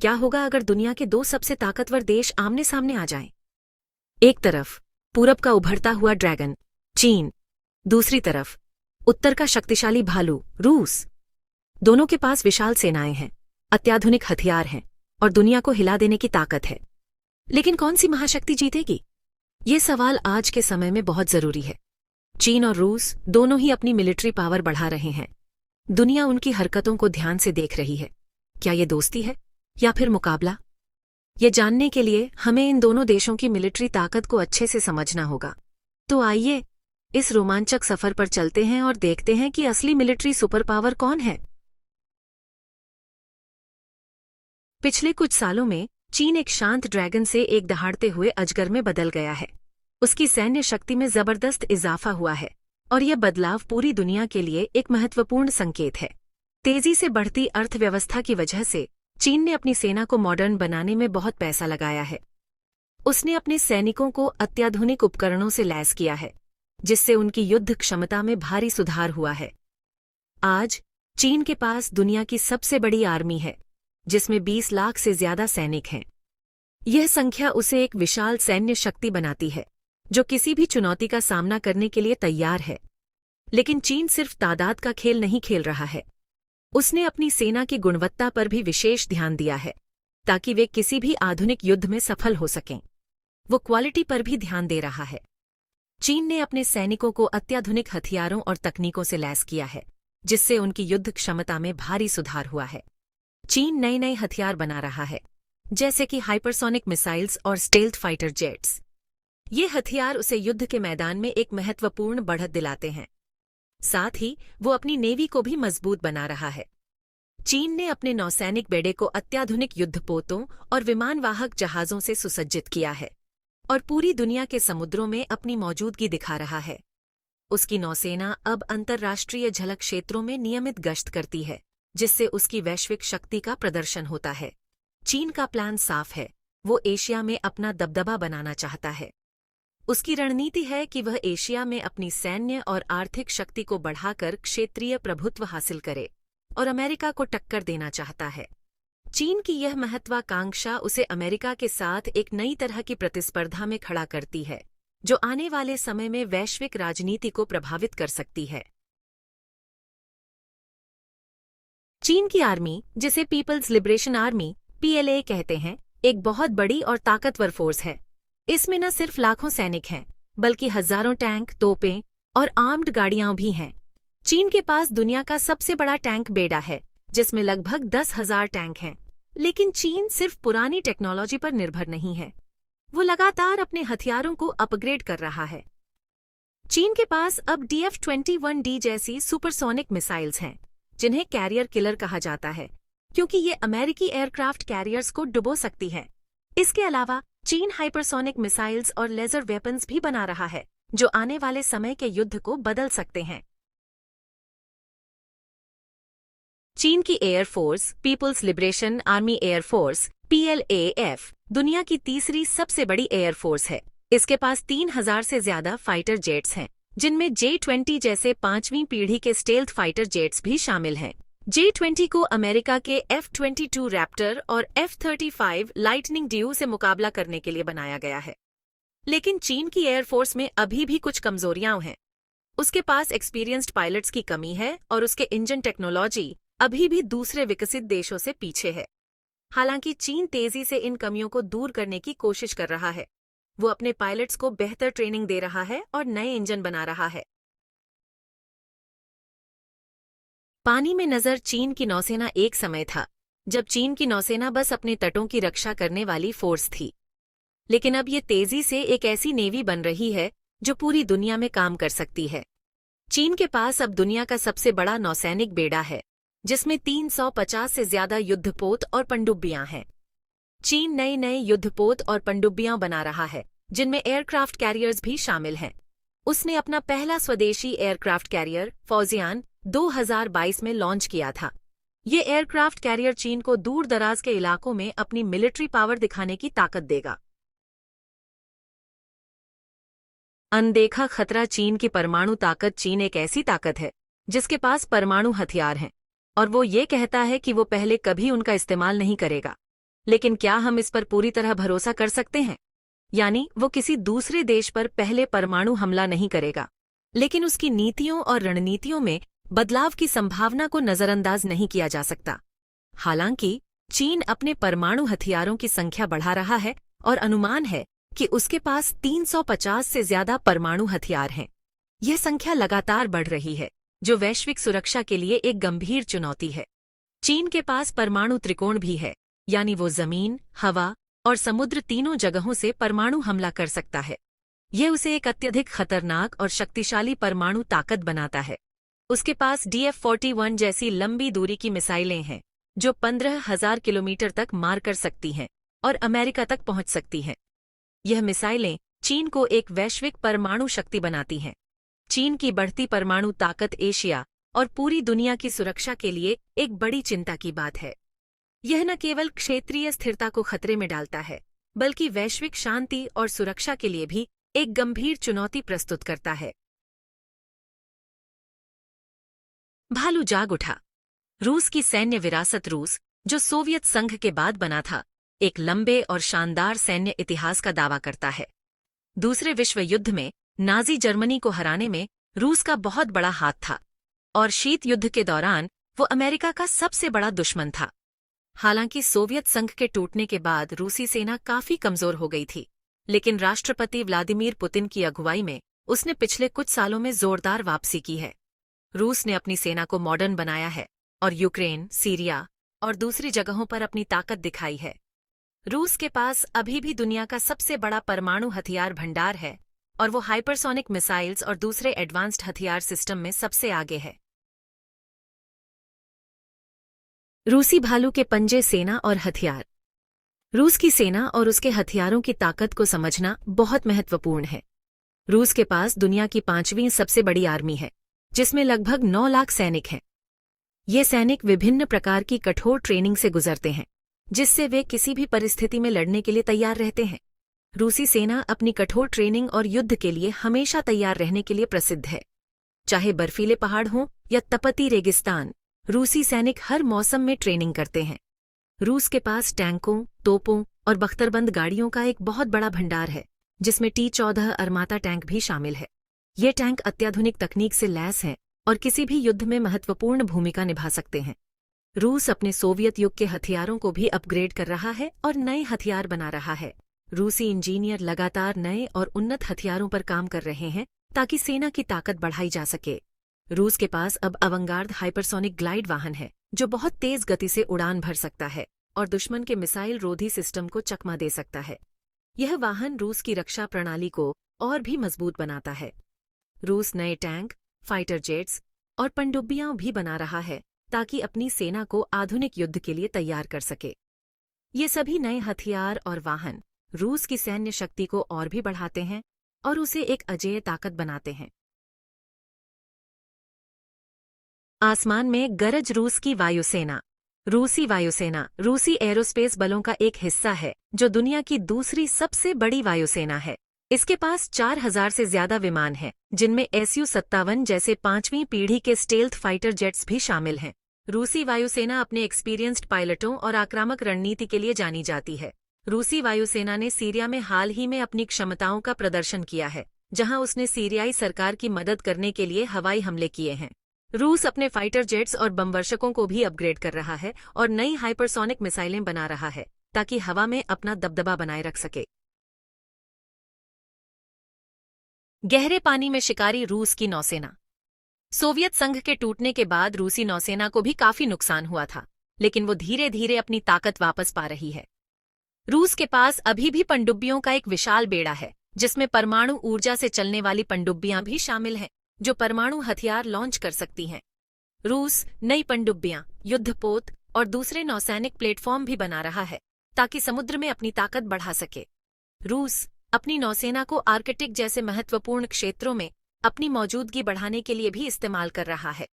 क्या होगा अगर दुनिया के दो सबसे ताकतवर देश आमने सामने आ जाएं? एक तरफ पूरब का उभरता हुआ ड्रैगन चीन, दूसरी तरफ उत्तर का शक्तिशाली भालू रूस। दोनों के पास विशाल सेनाएं हैं, अत्याधुनिक हथियार हैं और दुनिया को हिला देने की ताकत है। लेकिन कौन सी महाशक्ति जीतेगी? ये सवाल आज के समय में बहुत जरूरी है। चीन और रूस दोनों ही अपनी मिलिट्री पावर बढ़ा रहे हैं। दुनिया उनकी हरकतों को ध्यान से देख रही है। क्या ये दोस्ती है या फिर मुकाबला? ये जानने के लिए हमें इन दोनों देशों की मिलिट्री ताकत को अच्छे से समझना होगा। तो आइए इस रोमांचक सफर पर चलते हैं और देखते हैं कि असली मिलिट्री सुपर पावर कौन है। पिछले कुछ सालों में चीन एक शांत ड्रैगन से एक दहाड़ते हुए अजगर में बदल गया है। उसकी सैन्य शक्ति में जबरदस्त इजाफा हुआ है और यह बदलाव पूरी दुनिया के लिए एक महत्वपूर्ण संकेत है। तेजी से बढ़ती अर्थव्यवस्था की वजह से चीन ने अपनी सेना को मॉडर्न बनाने में बहुत पैसा लगाया है। उसने अपने सैनिकों को अत्याधुनिक उपकरणों से लैस किया है, जिससे उनकी युद्ध क्षमता में भारी सुधार हुआ है। आज चीन के पास दुनिया की सबसे बड़ी आर्मी है, जिसमें 20 लाख से ज्यादा सैनिक हैं। यह संख्या उसे एक विशाल सैन्य शक्ति बनाती है, जो किसी भी चुनौती का सामना करने के लिए तैयार है। लेकिन चीन सिर्फ तादाद का खेल नहीं खेल रहा है। उसने अपनी सेना की गुणवत्ता पर भी विशेष ध्यान दिया है, ताकि वे किसी भी आधुनिक युद्ध में सफल हो सकें। वो क्वालिटी पर भी ध्यान दे रहा है। चीन ने अपने सैनिकों को अत्याधुनिक हथियारों और तकनीकों से लैस किया है, जिससे उनकी युद्ध क्षमता में भारी सुधार हुआ है। चीन नए नए हथियार बना रहा है, जैसे कि हाइपरसोनिक मिसाइल्स और स्टेल्थ फाइटर जेट्स। ये हथियार उसे युद्ध के मैदान में एक महत्वपूर्ण बढ़त दिलाते हैं। साथ ही वो अपनी नेवी को भी मजबूत बना रहा है। चीन ने अपने नौसैनिक बेड़े को अत्याधुनिक युद्धपोतों और विमानवाहक जहाजों से सुसज्जित किया है और पूरी दुनिया के समुद्रों में अपनी मौजूदगी दिखा रहा है। उसकी नौसेना अब अंतर्राष्ट्रीय जल क्षेत्रों में नियमित गश्त करती है, जिससे उसकी वैश्विक शक्ति का प्रदर्शन होता है। चीन का प्लान साफ है, वो एशिया में अपना दबदबा बनाना चाहता है। उसकी रणनीति है कि वह एशिया में अपनी सैन्य और आर्थिक शक्ति को बढ़ाकर क्षेत्रीय प्रभुत्व हासिल करे और अमेरिका को टक्कर देना चाहता है। चीन की यह महत्वाकांक्षा उसे अमेरिका के साथ एक नई तरह की प्रतिस्पर्धा में खड़ा करती है, जो आने वाले समय में वैश्विक राजनीति को प्रभावित कर सकती है। चीन की आर्मी, जिसे पीपल्स लिबरेशन आर्मी (PLA) कहते हैं, एक बहुत बड़ी और ताकतवर फोर्स है। इसमें न सिर्फ लाखों सैनिक हैं, बल्कि हजारों टैंक, तोपें और आर्म्ड गाड़ियां भी हैं। चीन के पास दुनिया का सबसे बड़ा टैंक बेड़ा है, जिसमें लगभग 10,000 टैंक हैं। लेकिन चीन सिर्फ पुरानी टेक्नोलॉजी पर निर्भर नहीं है, वो लगातार अपने हथियारों को अपग्रेड कर रहा है। चीन के पास अब DF-21D जैसी सुपरसोनिक मिसाइल्स हैं, जिन्हें कैरियर किलर कहा जाता है, क्योंकि ये अमेरिकी एयरक्राफ्ट कैरियर्स को डुबो सकती है। इसके अलावा चीन हाइपरसोनिक मिसाइल्स और लेजर वेपन्स भी बना रहा है, जो आने वाले समय के युद्ध को बदल सकते हैं। चीन की air force, people's liberation army air force (PLAF) दुनिया की तीसरी सबसे एयर एयरफोर्स है। इसके पास 3,000 से ज्यादा फाइटर जेट्स हैं, जिनमें J-20 जैसे 5वीं पीढ़ी के स्टेल्थ फाइटर जेट्स भी शामिल हैं। J-20 को अमेरिका के F-22 रैप्टर और F-35 लाइटनिंग ड्यू से मुकाबला करने के लिए बनाया गया है। लेकिन चीन की एयरफोर्स में अभी भी कुछ कमजोरियां हैं। उसके पास एक्सपीरियंस्ड पायलट्स की कमी है और उसके इंजन टेक्नोलॉजी अभी भी दूसरे विकसित देशों से पीछे है। हालांकि चीन तेजी से इन कमियों को दूर करने की कोशिश कर रहा है। वो अपने पायलट्स को बेहतर ट्रेनिंग दे रहा है और नए इंजन बना रहा है। पानी में नजर चीन की नौसेना एक समय था, जब चीन की नौसेना बस अपने तटों की रक्षा करने वाली फोर्स थी। लेकिन अब ये तेजी से एक ऐसी नेवी बन रही है जो पूरी दुनिया में काम कर सकती है। चीन के पास अब दुनिया का सबसे बड़ा नौसैनिक बेड़ा है, जिसमें 350 से ज्यादा युद्धपोत और पनडुब्बियां हैं। चीन नए नए युद्धपोत और पनडुब्बियां बना रहा है, जिनमें एयरक्राफ्ट कैरियर्स भी शामिल हैं। उसने अपना पहला स्वदेशी एयरक्राफ्ट कैरियर फौजियान 2022 में लॉन्च किया था। ये एयरक्राफ्ट कैरियर चीन को दूर दराज के इलाकों में अपनी मिलिट्री पावर दिखाने की ताकत देगा। अनदेखा खतरा चीन की परमाणु ताकत। चीन एक ऐसी ताकत है जिसके पास परमाणु हथियार हैं, और वो ये कहता है कि वो पहले कभी उनका इस्तेमाल नहीं करेगा। लेकिन क्या हम इस पर पूरी तरह भरोसा कर सकते हैं? यानी वो किसी दूसरे देश पर पहले परमाणु हमला नहीं करेगा, लेकिन उसकी नीतियों और रणनीतियों में बदलाव की संभावना को नजरअंदाज नहीं किया जा सकता। हालांकि चीन अपने परमाणु हथियारों की संख्या बढ़ा रहा है और अनुमान है कि उसके पास 350 से ज्यादा परमाणु हथियार हैं। यह संख्या लगातार बढ़ रही है, जो वैश्विक सुरक्षा के लिए एक गंभीर चुनौती है। चीन के पास परमाणु त्रिकोण भी है, यानी वो जमीन, हवा और समुद्र तीनों जगहों से परमाणु हमला कर सकता है। यह उसे एक अत्यधिक खतरनाक और शक्तिशाली परमाणु ताकत बनाता है। उसके पास DF-41 जैसी लंबी दूरी की मिसाइलें हैं, जो 15,000 किलोमीटर तक मार कर सकती हैं और अमेरिका तक पहुंच सकती हैं। यह मिसाइलें चीन को एक वैश्विक परमाणु शक्ति बनाती हैं। चीन की बढ़ती परमाणु ताकत एशिया और पूरी दुनिया की सुरक्षा के लिए एक बड़ी चिंता की बात है। यह न केवल क्षेत्रीय स्थिरता को खतरे में डालता है, बल्कि वैश्विक शांति और सुरक्षा के लिए भी एक गंभीर चुनौती प्रस्तुत करता है। भालू जाग उठा। रूस की सैन्य विरासत रूस, जो सोवियत संघ के बाद बना था, एक लंबे और शानदार सैन्य इतिहास का दावा करता है। दूसरे विश्व युद्ध में नाजी जर्मनी को हराने में रूस का बहुत बड़ा हाथ था और शीत युद्ध के दौरान वो अमेरिका का सबसे बड़ा दुश्मन था। हालांकि सोवियत संघ के टूटने के बाद रूसी सेना काफी कमजोर हो गई थी, लेकिन राष्ट्रपति व्लादिमीर पुतिन की अगुवाई में उसने पिछले कुछ सालों में जोरदार वापसी की है। रूस ने अपनी सेना को मॉडर्न बनाया है और यूक्रेन, सीरिया और दूसरी जगहों पर अपनी ताकत दिखाई है। रूस के पास अभी भी दुनिया का सबसे बड़ा परमाणु हथियार भंडार है और वो हाइपरसोनिक मिसाइल्स और दूसरे एडवांस्ड हथियार सिस्टम में सबसे आगे है। रूसी भालू के पंजे, सेना और हथियार। रूस की सेना और उसके हथियारों की ताकत को समझना बहुत महत्वपूर्ण है। रूस के पास दुनिया की 5वीं सबसे बड़ी आर्मी है, जिसमें लगभग 9 लाख सैनिक हैं। ये सैनिक विभिन्न प्रकार की कठोर ट्रेनिंग से गुजरते हैं, जिससे वे किसी भी परिस्थिति में लड़ने के लिए तैयार रहते हैं। रूसी सेना अपनी कठोर ट्रेनिंग और युद्ध के लिए हमेशा तैयार रहने के लिए प्रसिद्ध है। चाहे बर्फीले पहाड़ हों या तपती रेगिस्तान, रूसी सैनिक हर मौसम में ट्रेनिंग करते हैं। रूस के पास टैंकों, तोपों और बख्तरबंद गाड़ियों का एक बहुत बड़ा भंडार है, जिसमें T-14 अरमाता टैंक भी शामिल है। ये टैंक अत्याधुनिक तकनीक से लैस हैं और किसी भी युद्ध में महत्वपूर्ण भूमिका निभा सकते हैं। रूस अपने सोवियत युग के हथियारों को भी अपग्रेड कर रहा है और नए हथियार बना रहा है। रूसी इंजीनियर लगातार नए और उन्नत हथियारों पर काम कर रहे हैं ताकि सेना की ताकत बढ़ाई जा सके। रूस के पास अब अवंगार्ड हाइपरसोनिक ग्लाइड वाहन है, जो बहुत तेज गति से उड़ान भर सकता है और दुश्मन के मिसाइल रोधी सिस्टम को चकमा दे सकता है। यह वाहन रूस की रक्षा प्रणाली को और भी मजबूत बनाता है। रूस नए टैंक, फाइटर जेट्स और पनडुब्बियां भी बना रहा है ताकि अपनी सेना को आधुनिक युद्ध के लिए तैयार कर सके। ये सभी नए हथियार और वाहन रूस की सैन्य शक्ति को और भी बढ़ाते हैं और उसे एक अजेय ताकत बनाते हैं। आसमान में गरज। रूस की वायुसेना। रूसी वायुसेना रूसी एरोस्पेस बलों का एक हिस्सा है, जो दुनिया की दूसरी सबसे बड़ी वायुसेना है। इसके पास 4,000 से ज्यादा विमान हैं, जिनमें Su-57 जैसे 5वीं पीढ़ी के स्टेल्थ फाइटर जेट्स भी शामिल हैं। रूसी वायुसेना अपने एक्सपीरियंस्ड पायलटों और आक्रामक रणनीति के लिए जानी जाती है। रूसी वायुसेना ने सीरिया में हाल ही में अपनी क्षमताओं का प्रदर्शन किया है, जहां उसने सीरियाई सरकार की मदद करने के लिए हवाई हमले किए हैं। रूस अपने फाइटर जेट्स और बमवर्षकों को भी अपग्रेड कर रहा है और नई हाइपरसोनिक मिसाइलें बना रहा है ताकि हवा में अपना दबदबा बनाए रख सके। गहरे पानी में शिकारी। रूस की नौसेना। सोवियत संघ के टूटने के बाद रूसी नौसेना को भी काफी नुकसान हुआ था, लेकिन वो धीरे धीरे अपनी ताकत वापस पा रही है। रूस के पास अभी भी पनडुब्बियों का एक विशाल बेड़ा है, जिसमें परमाणु ऊर्जा से चलने वाली पनडुब्बियां भी शामिल हैं, जो परमाणु हथियार लॉन्च कर सकती हैं। रूस नई पनडुब्बियां, युद्धपोत और दूसरे नौसैनिक प्लेटफॉर्म भी बना रहा है ताकि समुद्र में अपनी ताकत बढ़ा सके। रूस अपनी नौसेना को आर्कटिक जैसे महत्वपूर्ण क्षेत्रों में अपनी मौजूदगी बढ़ाने के लिए भी इस्तेमाल कर रहा है।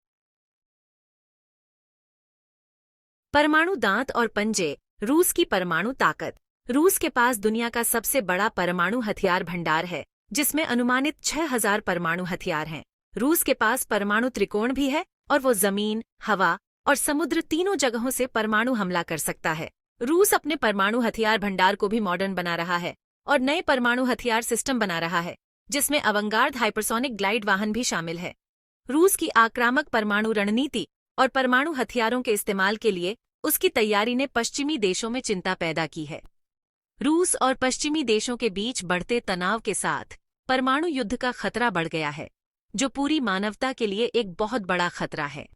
परमाणु दांत और पंजे। रूस की परमाणु ताकत। रूस के पास दुनिया का सबसे बड़ा परमाणु हथियार भंडार है, जिसमें अनुमानित 6,000 परमाणु हथियार हैं। रूस के पास परमाणु त्रिकोण भी है और वो जमीन, हवा और समुद्र तीनों जगहों से परमाणु हमला कर सकता है। रूस अपने परमाणु हथियार भंडार को भी मॉडर्न बना रहा है और नए परमाणु हथियार सिस्टम बना रहा है, जिसमें अवंगार्ड हाइपरसोनिक ग्लाइड वाहन भी शामिल है। रूस की आक्रामक परमाणु रणनीति और परमाणु हथियारों के इस्तेमाल के लिए उसकी तैयारी ने पश्चिमी देशों में चिंता पैदा की है। रूस और पश्चिमी देशों के बीच बढ़ते तनाव के साथ परमाणु युद्ध का खतरा बढ़ गया है, जो पूरी मानवता के लिए एक बहुत बड़ा खतरा है।